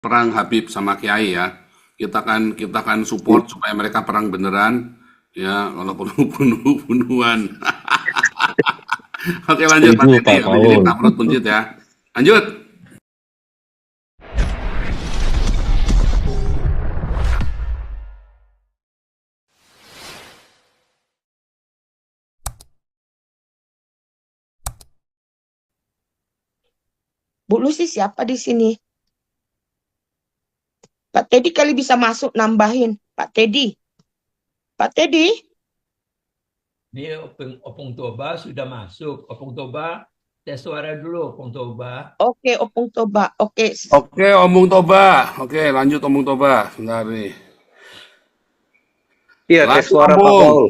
perang Habib sama Kiai ya. Kita kan support supaya mereka perang beneran ya walaupun bunuh-bunuhan. Oke lanjut Pak Setuju Teddy, Pak habis ini Paul. Pak Prot buncit ya. Lanjut. Bu Lucy siapa di sini? Pak Teddy kali bisa masuk nambahin. Pak Teddy. Pak Teddy. Ini Opung Toba sudah masuk. Opung Toba, tes suara dulu, Opung Toba. Oke, Opung Toba. Oke. Oke Omong Toba. Oke lanjut Omong Toba. Sebentar nih. Iya, tes Lanjut suara Pak Omong. Paul.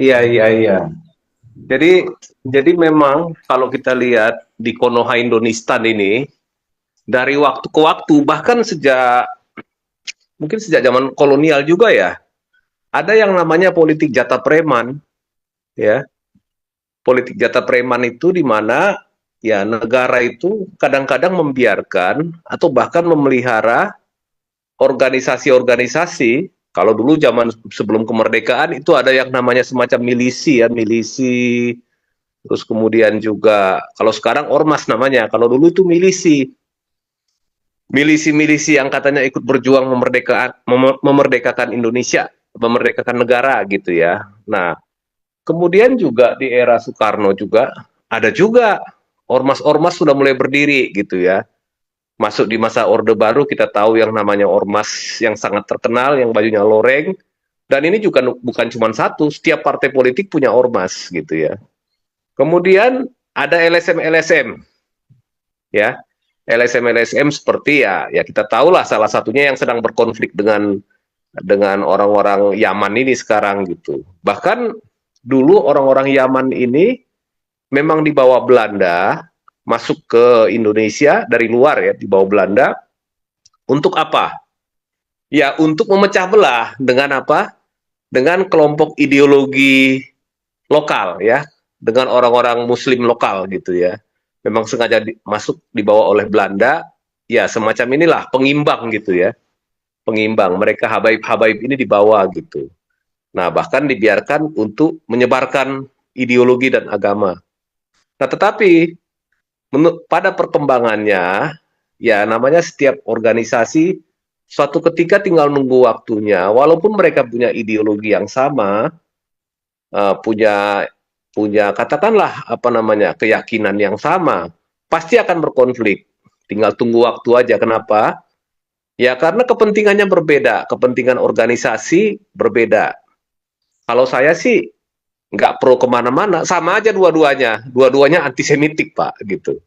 Iya, iya, iya. Jadi memang kalau kita lihat di Konoha Indonistan ini dari waktu ke waktu bahkan mungkin sejak zaman kolonial juga ya, ada yang namanya politik jatah preman, ya. Politik jatah preman itu di mana ya negara itu kadang-kadang membiarkan atau bahkan memelihara organisasi-organisasi. Kalau dulu zaman sebelum kemerdekaan itu ada yang namanya semacam milisi ya, milisi. Terus kemudian juga kalau sekarang ormas namanya, kalau dulu itu milisi. Milisi-milisi yang katanya ikut berjuang memerdekakan Indonesia, memerdekakan negara gitu ya. Nah, kemudian juga di era Soekarno juga ada juga ormas-ormas sudah mulai berdiri gitu ya. Masuk di masa Orde Baru kita tahu yang namanya ormas yang sangat terkenal yang bajunya loreng, dan ini juga bukan cuma satu, setiap partai politik punya ormas gitu ya. Kemudian ada LSM-LSM ya. LSM-LSM seperti ya kita tahulah salah satunya yang sedang berkonflik dengan orang-orang Yaman ini sekarang gitu. Bahkan dulu orang-orang Yaman ini memang dibawa Belanda masuk ke Indonesia dari luar ya, dibawa Belanda untuk apa? Ya untuk memecah belah dengan apa? Dengan kelompok ideologi lokal ya, dengan orang-orang Muslim lokal gitu ya. Memang sengaja masuk dibawa oleh Belanda, ya semacam inilah pengimbang gitu ya, pengimbang. Mereka habaib-habaib ini dibawa gitu. Nah bahkan dibiarkan untuk menyebarkan ideologi dan agama. Nah tetapi pada perkembangannya, ya namanya setiap organisasi suatu ketika tinggal nunggu waktunya, walaupun mereka punya ideologi yang sama, punya punya katakanlah apa namanya keyakinan yang sama, pasti akan berkonflik. Tinggal tunggu waktu aja. Kenapa? Ya karena kepentingannya berbeda, kepentingan organisasi berbeda. Kalau saya sih nggak pro kemana-mana, sama aja dua-duanya. Dua-duanya antisemitik Pak, gitu.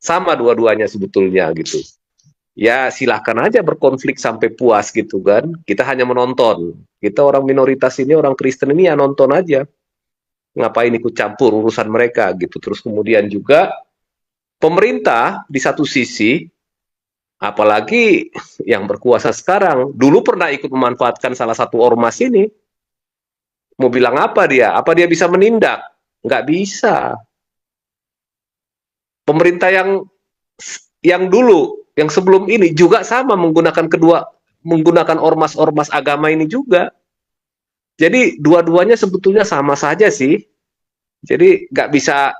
Sama dua-duanya sebetulnya gitu. Ya silahkan aja berkonflik sampai puas gitu kan. Kita hanya menonton. Kita orang minoritas ini, orang Kristen ini ya nonton aja. Ngapain ikut campur urusan mereka gitu. Terus kemudian juga pemerintah di satu sisi, apalagi yang berkuasa sekarang, dulu pernah ikut memanfaatkan salah satu ormas ini. Mau bilang apa dia? Apa dia bisa menindak? Nggak bisa. Pemerintah yang dulu, yang sebelum ini juga sama menggunakan ormas-ormas agama ini juga. Jadi dua-duanya sebetulnya sama saja sih. Jadi nggak bisa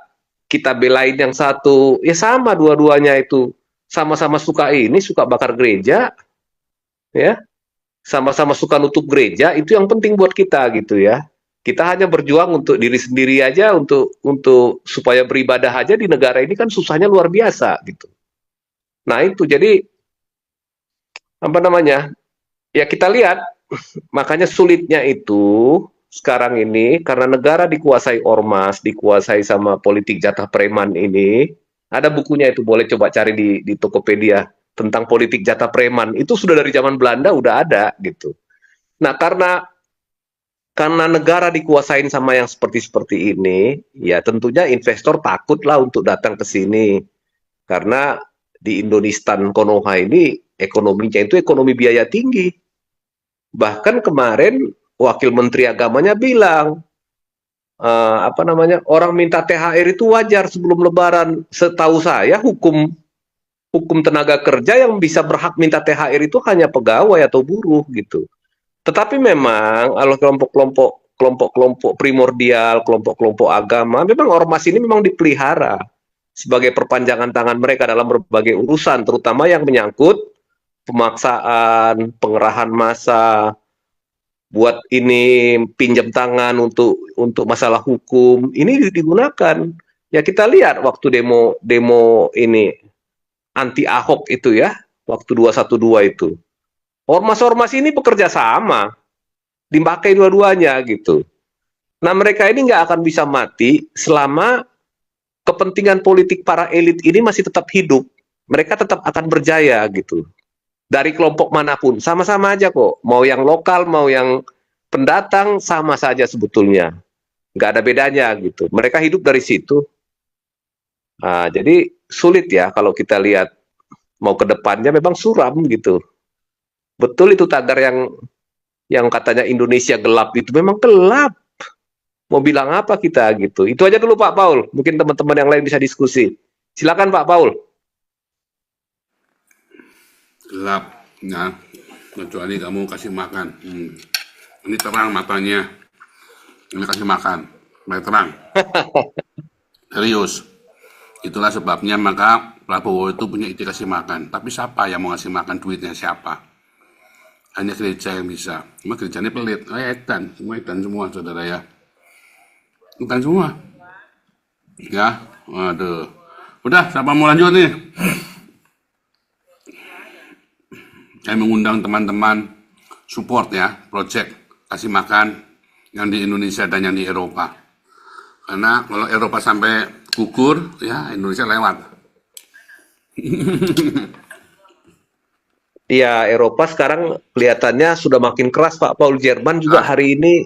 kita belain yang satu, ya sama dua-duanya itu. Sama-sama suka ini, suka bakar gereja, ya. Sama-sama suka nutup gereja, itu yang penting buat kita gitu ya. Kita hanya berjuang untuk diri sendiri aja, untuk supaya beribadah aja di negara ini kan susahnya luar biasa gitu. Nah itu jadi apa namanya? Ya kita lihat, makanya sulitnya itu sekarang ini karena negara dikuasai ormas, dikuasai sama politik jatah preman ini. Ada bukunya itu, boleh coba cari di Tokopedia tentang politik jatah preman. Itu sudah dari zaman Belanda udah ada gitu. Nah, karena negara dikuasain sama yang seperti ini, ya tentunya investor takutlah untuk datang ke sini. Karena di Indonesia Konoha ini ekonominya itu ekonomi biaya tinggi. Bahkan kemarin Wakil Menteri Agamanya bilang, apa namanya, orang minta THR itu wajar sebelum Lebaran. Setahu saya hukum hukum tenaga kerja yang bisa berhak minta THR itu hanya pegawai atau buruh gitu. Tetapi memang kalau kelompok-kelompok primordial, kelompok-kelompok agama, memang ormas ini memang dipelihara sebagai perpanjangan tangan mereka dalam berbagai urusan, terutama yang menyangkut pemaksaan, pengerahan massa, buat ini pinjam tangan untuk masalah hukum. Ini digunakan. Ya kita lihat waktu demo ini anti Ahok itu ya, waktu 212 itu. Ormas-ormas ini bekerja sama, dipakai dua-duanya gitu. Nah mereka ini nggak akan bisa mati selama kepentingan politik para elit ini masih tetap hidup. Mereka tetap akan berjaya gitu. Dari kelompok manapun, sama-sama aja kok. Mau yang lokal, mau yang pendatang, sama saja sebetulnya. Nggak ada bedanya gitu. Mereka hidup dari situ. Nah, jadi sulit ya kalau kita lihat mau ke depannya memang suram gitu. Betul itu tagar yang katanya Indonesia gelap itu memang gelap. Mau bilang apa kita gitu. Itu aja dulu Pak Paul. Mungkin teman-teman yang lain bisa diskusi. Silakan Pak Paul. Gelap, ya. Kecuali kamu kasih makan. Ini terang matanya. Ini kasih makan. Baik terang. Serius. Itulah sebabnya maka Prabowo itu punya ide kasih makan. Tapi siapa yang mau ngasih makan, duitnya siapa? Hanya gereja yang bisa. Cuma gerejanya pelit. Edan. Semua edan semua, saudara ya. Edan semua. Ya. Waduh. Udah, siapa mau lanjut nih? Saya mengundang teman-teman support ya, project kasih makan yang di Indonesia dan yang di Eropa. Karena kalau Eropa sampai gugur, ya Indonesia lewat. Iya, Eropa sekarang kelihatannya sudah makin keras Pak Paul. Jerman juga hari ini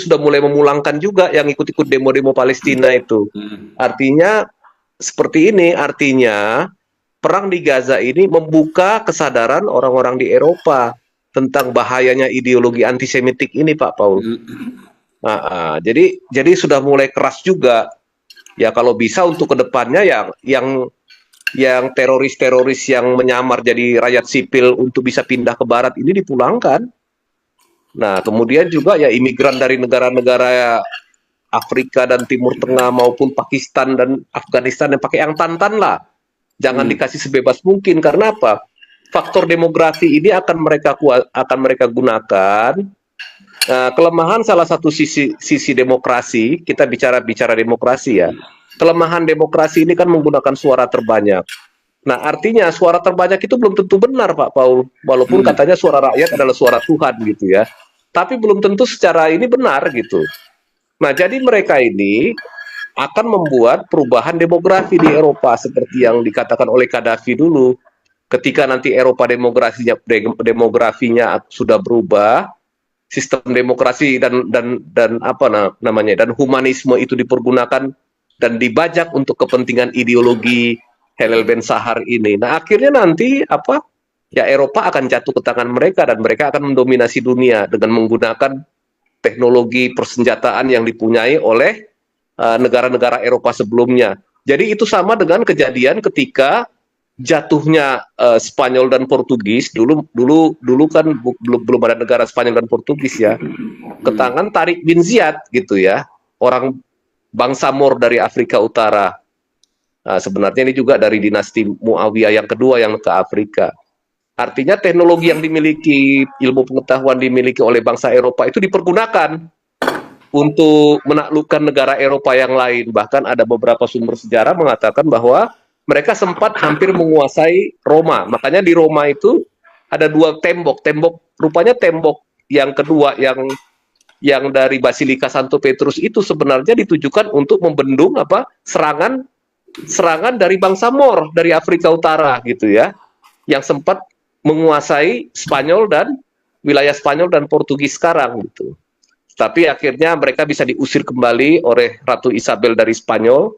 sudah mulai memulangkan juga yang ikut-ikut demo-demo Palestina itu. Artinya seperti ini, artinya perang di Gaza ini membuka kesadaran orang-orang di Eropa tentang bahayanya ideologi antisemitik ini, Pak Paul. Jadi sudah mulai keras juga. Ya kalau bisa untuk kedepannya yang teroris-teroris yang menyamar jadi rakyat sipil untuk bisa pindah ke Barat ini dipulangkan. Nah kemudian juga ya imigran dari negara-negara Afrika dan Timur Tengah maupun Pakistan dan Afghanistan yang pakai yang tantan lah. Jangan dikasih sebebas mungkin karena apa? Faktor demografi ini akan mereka gunakan. Kelemahan salah satu sisi demokrasi, kita bicara demokrasi ya. Kelemahan demokrasi ini kan menggunakan suara terbanyak. Nah, artinya suara terbanyak itu belum tentu benar Pak Paul, walaupun katanya suara rakyat adalah suara Tuhan gitu ya. Tapi belum tentu secara ini benar gitu. Nah, jadi mereka ini akan membuat perubahan demografi di Eropa seperti yang dikatakan oleh Gaddafi dulu. Ketika nanti Eropa demografinya sudah berubah, sistem demokrasi dan apa namanya dan humanisme itu dipergunakan dan dibajak untuk kepentingan ideologi Halil Ben Sahar ini. Nah, akhirnya nanti ya Eropa akan jatuh ke tangan mereka dan mereka akan mendominasi dunia dengan menggunakan teknologi persenjataan yang dipunyai oleh negara-negara Eropa sebelumnya. Jadi itu sama dengan kejadian ketika jatuhnya Spanyol dan Portugis dulu kan belum ada negara Spanyol dan Portugis ya ke tangan Tariq bin Ziyad gitu ya, orang bangsa Moor dari Afrika Utara. Nah, sebenarnya ini juga dari dinasti Muawiyah yang kedua yang ke Afrika. Artinya teknologi yang dimiliki, ilmu pengetahuan dimiliki oleh bangsa Eropa itu dipergunakan untuk menaklukkan negara Eropa yang lain. Bahkan ada beberapa sumber sejarah mengatakan bahwa mereka sempat hampir menguasai Roma. Makanya di Roma itu ada dua tembok. Rupanya tembok yang kedua yang dari Basilika Santo Petrus itu sebenarnya ditujukan untuk membendung serangan dari bangsa Moor dari Afrika Utara gitu ya. Yang sempat menguasai Spanyol dan wilayah Spanyol dan Portugis sekarang gitu. Tapi akhirnya mereka bisa diusir kembali oleh Ratu Isabel dari Spanyol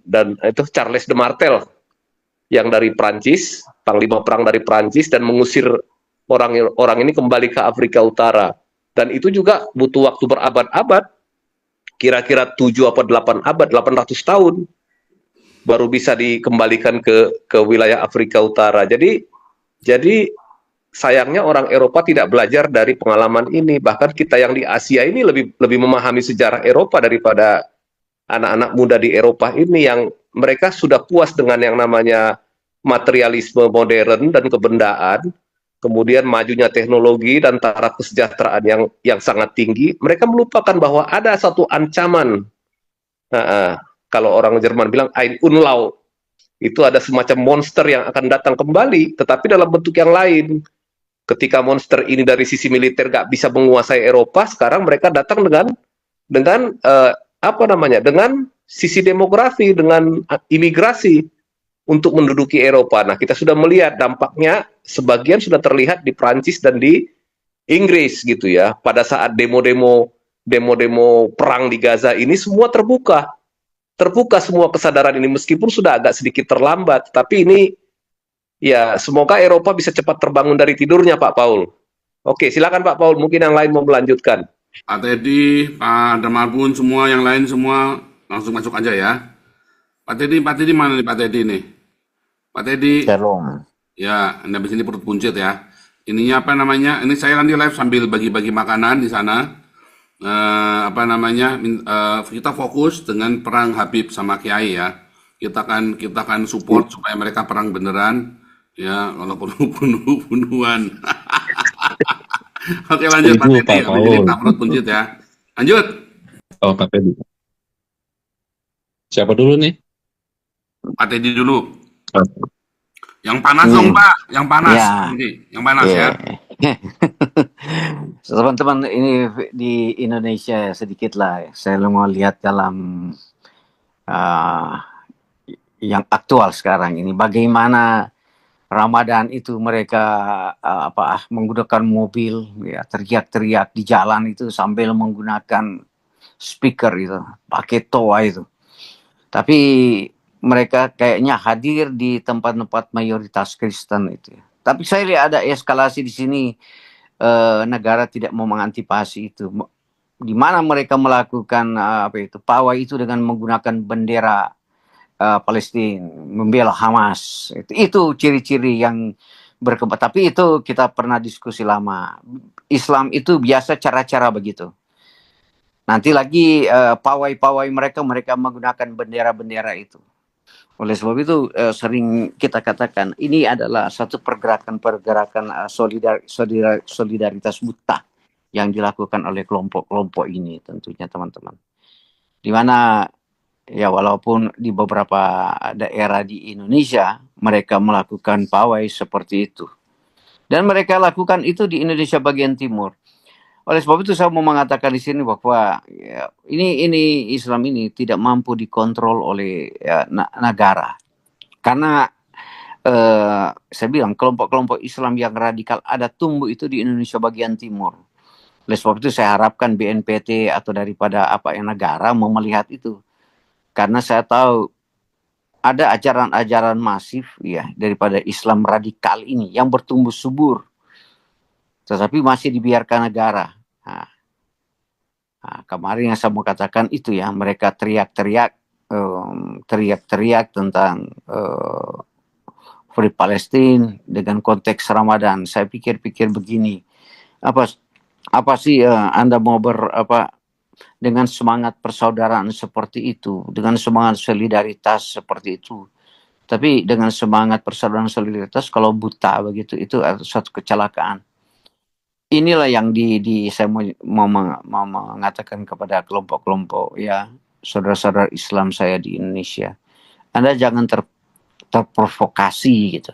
dan itu Charles de Martel yang dari Prancis, panglima perang dari Prancis dan mengusir orang ini kembali ke Afrika Utara. Dan itu juga butuh waktu berabad-abad, kira-kira 7 atau 8 abad, 800 tahun. baru bisa dikembalikan ke wilayah Afrika Utara. Jadi sayangnya orang Eropa tidak belajar dari pengalaman ini. Bahkan kita yang di Asia ini lebih memahami sejarah Eropa daripada anak-anak muda di Eropa ini yang mereka sudah puas dengan yang namanya materialisme modern dan kebendaan, kemudian majunya teknologi dan taraf kesejahteraan yang sangat tinggi. Mereka melupakan bahwa ada satu ancaman. Kalau orang Jerman bilang Ein Unlau, itu ada semacam monster yang akan datang kembali, tetapi dalam bentuk yang lain. Ketika monster ini dari sisi militer nggak bisa menguasai Eropa, sekarang mereka datang dengan apa namanya, dengan sisi demografi, dengan imigrasi untuk menduduki Eropa. Nah, kita sudah melihat dampaknya, sebagian sudah terlihat di Prancis dan di Inggris gitu ya. Pada saat demo-demo perang di Gaza ini semua terbuka semua kesadaran ini, meskipun sudah agak sedikit terlambat, tapi ini ya semoga Eropa bisa cepat terbangun dari tidurnya, Pak Paul. Oke, silakan Pak Paul, mungkin yang lain mau melanjutkan. Pak Teddy, Pak Damarbun, semua yang lain semua langsung masuk aja ya. Pak Teddy mana nih Pak Teddy nih? Pak Teddy, Shalom. ya, Anda di sini perut buncit ya. Ininya apa namanya? Ini saya nanti live sambil bagi-bagi makanan di sana. Apa namanya? Kita fokus dengan perang Habib sama Kiai ya. Kita kan support supaya mereka perang beneran ya, walaupun bunuh-bunuhan. Oke lanjut Pak Itu Teddy, Pak habis ini Paul. Pak perut buncit ya. Lanjut. Oh, Pak Teddy. Siapa dulu nih? Pak Teddy dulu. Oh, Yang panas dong Pak, yang panas. Ya, Nanti, yang panas ya. teman-teman ini di Indonesia sedikit lah. Saya mau lihat dalam uh, yang aktual sekarang ini, bagaimana Ramadan itu mereka menggunakan mobil, ya teriak-teriak di jalan itu sambil menggunakan speaker itu, pakai toa itu. Tapi mereka kayaknya hadir di tempat-tempat mayoritas Kristen itu. Tapi saya lihat ada eskalasi di sini, negara tidak mau mengantisipasi itu. Di mana mereka melakukan pawai itu dengan menggunakan bendera Palestina, membela Hamas. Itu ciri-ciri yang berkembang. Tapi itu kita pernah diskusi lama. Islam itu biasa cara-cara begitu. Nanti lagi pawai-pawai mereka menggunakan bendera-bendera itu. Oleh sebab itu sering kita katakan ini adalah satu pergerakan solidaritas buta yang dilakukan oleh kelompok-kelompok ini tentunya teman-teman. Di mana ya walaupun di beberapa daerah di Indonesia mereka melakukan pawai seperti itu. Dan mereka lakukan itu di Indonesia bagian timur. Oleh sebab itu saya mau mengatakan di sini bahwa ya, ini Islam ini tidak mampu dikontrol oleh negara. Karena saya bilang kelompok-kelompok Islam yang radikal ada tumbuh itu di Indonesia bagian timur. Oleh sebab itu saya harapkan BNPT atau daripada negara mau melihat itu. Karena saya tahu ada ajaran-ajaran masif ya daripada Islam radikal ini yang bertumbuh subur. Tetapi masih dibiarkan negara. Kemarin yang saya mau katakan itu ya, mereka teriak-teriak tentang Free Palestine dengan konteks Ramadan. Saya pikir-pikir begini, apa sih Anda mau dengan semangat persaudaraan seperti itu, dengan semangat solidaritas seperti itu. Tapi dengan semangat persaudaraan solidaritas kalau buta begitu itu suatu kecelakaan. Inilah yang saya mau mengatakan kepada kelompok-kelompok ya saudara-saudara Islam saya di Indonesia. Anda jangan terprovokasi gitu.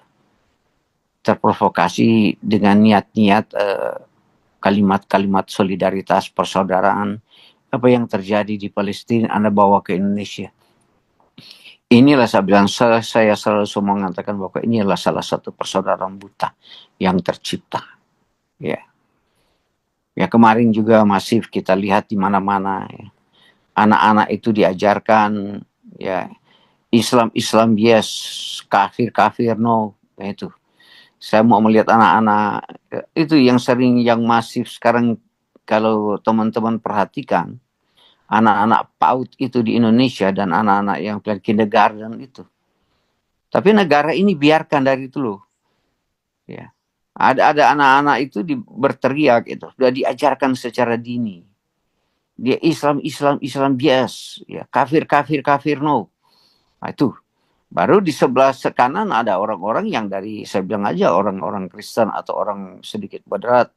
Terprovokasi dengan niat-niat kalimat-kalimat solidaritas persaudaraan. Apa yang terjadi di Palestina Anda bawa ke Indonesia. Inilah saya bilang, saya selalu mengatakan bahwa ini adalah salah satu persaudaraan buta yang tercipta. Ya. Ya kemarin juga masif kita lihat di mana-mana ya. Anak-anak itu diajarkan ya Islam yes, kafir no, itu. Saya mau melihat anak-anak itu yang masif sekarang kalau teman-teman perhatikan anak-anak PAUD itu di Indonesia dan anak-anak yang pelajar kindergarten itu. Tapi negara ini biarkan dari itu loh. Ya. Ada anak-anak itu berteriak itu, sudah diajarkan secara dini. Dia Islam bias, ya, kafir no. Nah, itu. Baru di sebelah kanan ada orang-orang yang dari, saya bilang aja, orang-orang Kristen atau orang sedikit moderat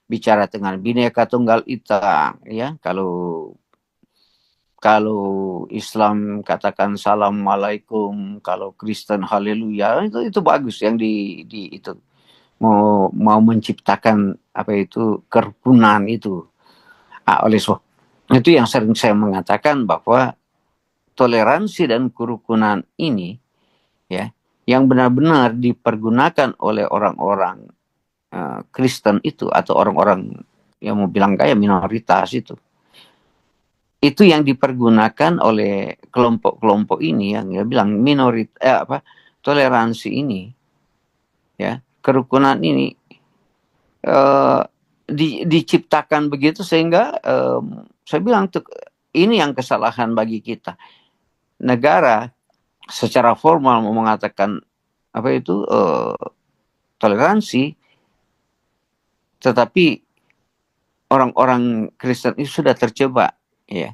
bicara dengan Bhinneka Tunggal Ika, ya. Kalau Islam katakan Assalamualaikum, kalau Kristen haleluya, itu bagus yang di itu mau menciptakan apa itu kerukunan itu. Oleh sebab itu yang sering saya mengatakan bahwa toleransi dan kerukunan ini, ya, yang benar-benar dipergunakan oleh orang-orang Kristen itu atau orang-orang yang mau bilang kayak minoritas itu yang dipergunakan oleh kelompok-kelompok ini yang ya bilang toleransi ini, ya, kerukunan ini diciptakan begitu sehingga saya bilang ini yang kesalahan bagi kita. Negara secara formal mau mengatakan apa itu toleransi, tetapi orang-orang Kristen itu sudah terjebak, ya,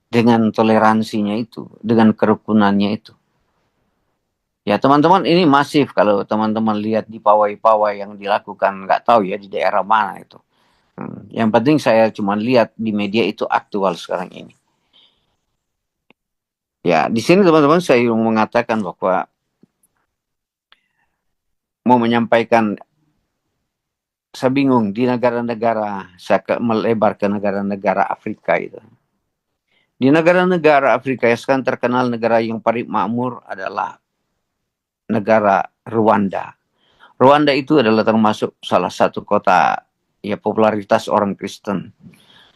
dengan toleransinya itu, dengan kerukunannya itu. Ya teman-teman, ini masif kalau teman-teman lihat di pawai-pawai yang dilakukan, nggak tahu ya di daerah mana itu. Yang penting saya cuma lihat di media itu aktual sekarang ini. Ya, di sini teman-teman saya mau mengatakan bahwa mau menyampaikan, saya bingung di negara-negara, saya melebar ke negara-negara Afrika itu. Di negara-negara Afrika yang sekarang terkenal negara yang paling makmur adalah negara Rwanda. Rwanda itu adalah termasuk salah satu kota ya popularitas orang Kristen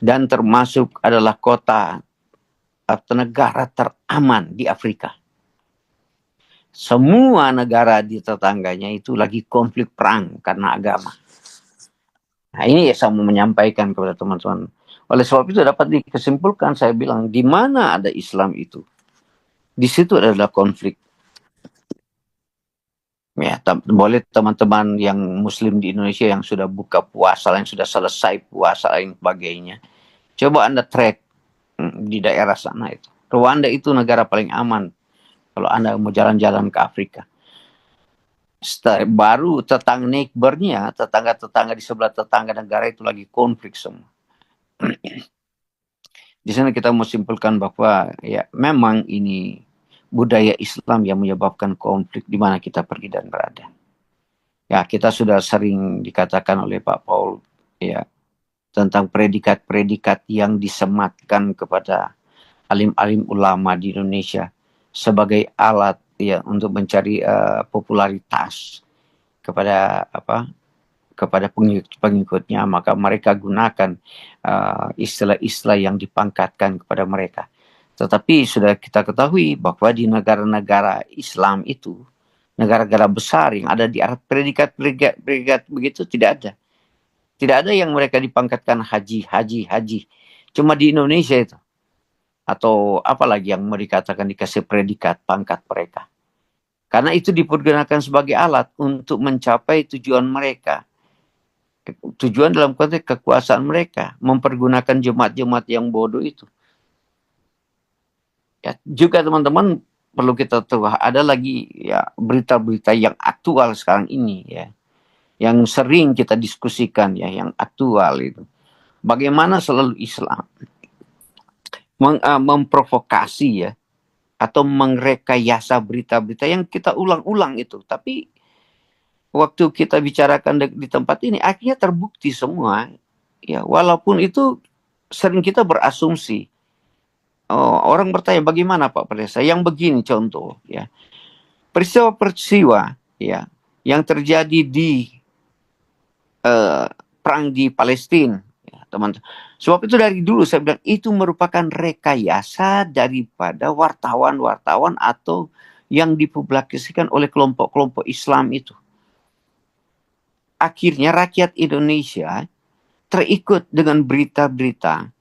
dan termasuk adalah kota atau negara teraman di Afrika. Semua negara di tetangganya itu lagi konflik perang karena agama. Nah ini ya saya mau menyampaikan kepada teman-teman. Oleh sebab itu dapat dikesimpulan, saya bilang di mana ada Islam itu, di situ adalah konflik. Ya, boleh teman-teman yang Muslim di Indonesia yang sudah buka puasa, yang sudah selesai puasa dan sebagainya, coba Anda track di daerah sana itu. Rwanda itu negara paling aman kalau Anda mau jalan-jalan ke Afrika. Baru neighbornya, tetangga-tetangga di sebelah tetangga negara itu lagi konflik semua. Di sana kita mau simpulkan bahwa ya memang ini budaya Islam yang menyebabkan konflik di mana kita pergi dan berada. Ya, kita sudah sering dikatakan oleh Pak Paul ya tentang predikat-predikat yang disematkan kepada alim-alim ulama di Indonesia sebagai alat ya untuk mencari popularitas kepada kepada pengikutnya, maka mereka gunakan istilah-istilah yang dipangkatkan kepada mereka. Tetapi sudah kita ketahui bahwa di negara-negara Islam itu, negara-negara besar yang ada di Arab, predikat begitu tidak ada. Tidak ada yang mereka dipangkatkan haji. Cuma di Indonesia itu. Atau apalagi yang mau dikatakan dikasih predikat pangkat mereka. Karena itu dipergunakan sebagai alat untuk mencapai tujuan mereka. Tujuan dalam konteks kekuasaan mereka. Mempergunakan jemaat-jemaat yang bodoh itu. Ya, juga teman-teman perlu kita tahu ada lagi ya berita-berita yang aktual sekarang ini ya. Yang sering kita diskusikan ya, yang aktual itu. Bagaimana selalu Islam memprovokasi ya atau mengrekayasa berita-berita yang kita ulang-ulang itu. Tapi waktu kita bicarakan di tempat ini akhirnya terbukti semua ya, walaupun itu sering kita berasumsi. Orang bertanya bagaimana Pak Perdesa? Yang begini contoh ya. Peristiwa-peristiwa ya yang terjadi di perang di Palestina ya, teman-teman. Sebab itu dari dulu saya bilang itu merupakan rekayasa daripada wartawan-wartawan atau yang dipublikasikan oleh kelompok-kelompok Islam itu. Akhirnya rakyat Indonesia terikut dengan berita-berita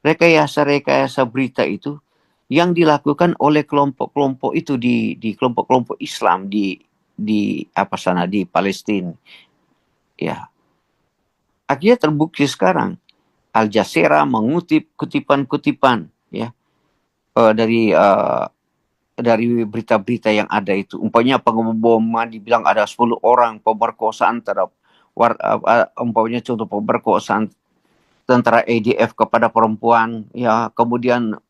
rekayasa-rekayasa berita itu yang dilakukan oleh kelompok-kelompok itu di kelompok-kelompok Islam di apa sana di Palestina. Ya, akhirnya terbukti sekarang Al Jazeera mengutip kutipan-kutipan ya dari berita-berita yang ada itu. Umpamanya pengeboman dibilang ada 10 orang, pemerkosaan terhadap umpamanya contoh pemerkosaan tentara ADF kepada perempuan, ya, kemudian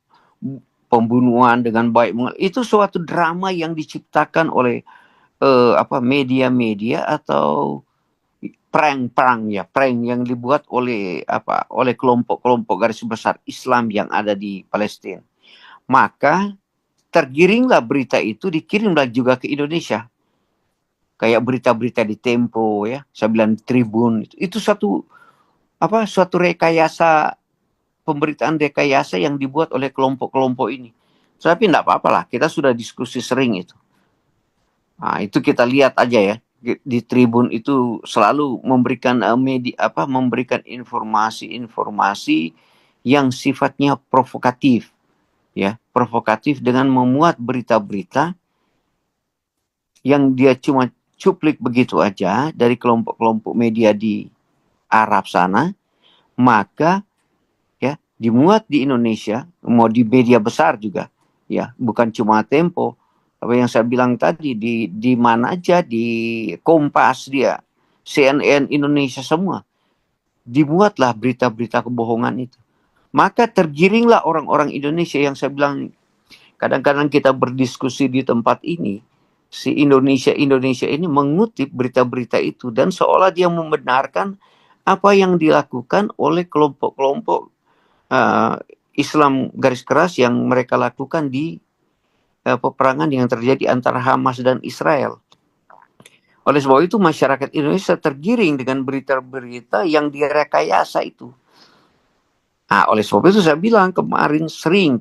pembunuhan dengan baik. Itu suatu drama yang diciptakan oleh media-media atau prank yang dibuat oleh kelompok-kelompok garis besar Islam yang ada di Palestina. Maka tergiringlah berita itu, dikirimlah juga ke Indonesia. Kayak berita-berita di Tempo ya, saya bilang Tribun, itu suatu rekayasa, pemberitaan rekayasa yang dibuat oleh kelompok-kelompok ini. Tapi enggak apa-apa lah, kita sudah diskusi sering itu. Nah, itu kita lihat aja ya. Di Tribun itu selalu memberikan memberikan informasi-informasi yang sifatnya provokatif. Ya, provokatif dengan memuat berita-berita yang dia cuma cuplik begitu aja dari kelompok-kelompok media di Arab sana, maka ya dimuat di Indonesia, mau di media besar juga, ya, bukan cuma Tempo. Apa yang saya bilang tadi di mana aja, di Kompas dia, CNN Indonesia semua dibuatlah berita-berita kebohongan itu. Maka tergiringlah orang-orang Indonesia yang saya bilang kadang-kadang kita berdiskusi di tempat ini, si Indonesia ini mengutip berita-berita itu dan seolah dia membenarkan apa yang dilakukan oleh kelompok-kelompok Islam garis keras yang mereka lakukan di peperangan yang terjadi antara Hamas dan Israel. Oleh sebab itu masyarakat Indonesia tergiring dengan berita-berita yang direkayasa itu. Nah, oleh sebab itu saya bilang kemarin sering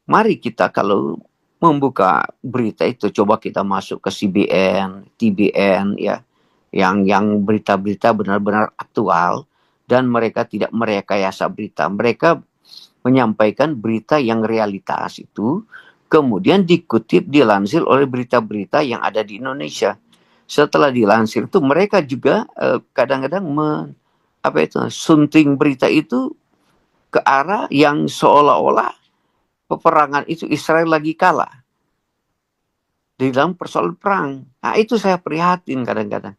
mari kita kalau membuka berita itu coba kita masuk ke CBN, TBN ya, yang berita-berita benar-benar aktual dan mereka tidak merekayasa berita. Mereka menyampaikan berita yang realitas itu, kemudian dikutip, dilansir oleh berita-berita yang ada di Indonesia. Setelah dilansir itu mereka juga kadang-kadang sunting berita itu ke arah yang seolah-olah peperangan itu Israel lagi kalah di dalam persoalan perang. Nah, itu saya prihatin kadang-kadang.